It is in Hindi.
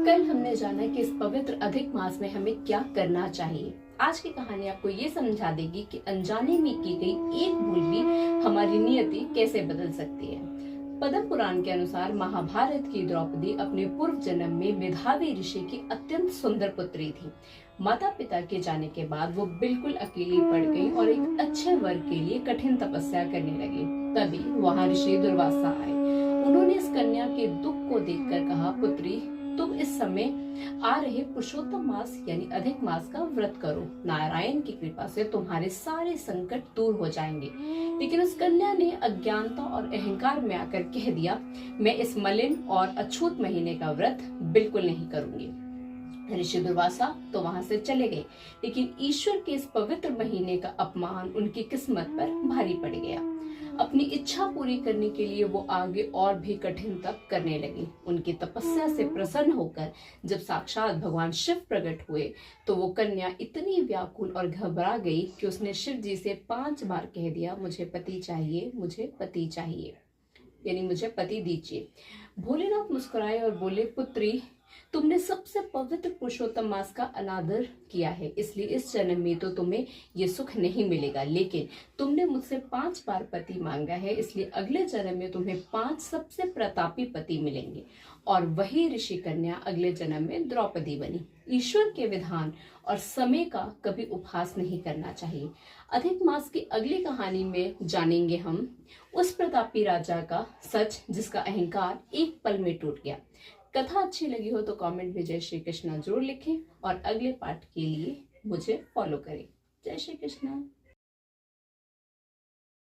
कल हमने जाना कि इस पवित्र अधिक मास में हमें क्या करना चाहिए। आज की कहानी आपको ये समझा देगी कि अनजाने में की गई एक भूल भी हमारी नियति कैसे बदल सकती है। पद्म पुराण के अनुसार महाभारत की द्रौपदी अपने पूर्व जन्म में मेधावी ऋषि की अत्यंत सुंदर पुत्री थी। माता पिता के जाने के बाद वो बिल्कुल अकेली पड़ गई और एक अच्छे वर के लिए कठिन तपस्या करने लगी। तभी वहाँ ऋषि दुर्वासा आए। उन्होंने इस कन्या के दुख को देखकर कहा, पुत्री, तुम इस समय आ रहे पुरुषोत्तम मास यानी अधिक मास का व्रत करो। नारायण की कृपा से तुम्हारे सारे संकट दूर हो जाएंगे। लेकिन उस कन्या ने अज्ञानता और अहंकार में आकर कह दिया, मैं इस मलिन और अछूत महीने का व्रत बिल्कुल नहीं करूंगी। ऋषि दुर्वासा तो वहां से चले गए, लेकिन ईश्वर के इस पवित्र महीने का अपमान उनकी किस्मत पर भारी पड़ गया। अपनी इच्छा पूरी करने के लिए वो आगे और भी कठिन तप करने लगी। उनकी तपस्या से प्रसन्न होकर जब साक्षात भगवान शिव प्रकट हुए तो वो कन्या इतनी व्याकुल और घबरा गई कि उसने शिव जी से 5 बार कह दिया, मुझे पति चाहिए, मुझे पति चाहिए, यानी मुझे पति दीजिए। भोलेनाथ मुस्कुराए और बोले, पुत्री, तुमने सबसे पवित्र पुरुषोत्तम मास का अनादर किया है, इसलिए इस जन्म में तो तुम्हें ये सुख नहीं मिलेगा। लेकिन तुमने मुझसे 5 बार पति मांगा है, इसलिए अगले जन्म में तुम्हें 5 सबसे प्रतापी पति मिलेंगे। और वही ऋषि कन्या अगले जन्म में द्रौपदी बनी। ईश्वर के विधान और समय का कभी उपहास नहीं करना चाहिए। अधिक मास की अगली कहानी में जानेंगे हम उस प्रतापी राजा का सच जिसका अहंकार एक पल में टूट गया। कथा अच्छी लगी हो तो कमेंट में जय श्री कृष्णा जरूर लिखें और अगले पार्ट के लिए मुझे फॉलो करें। जय श्री कृष्णा।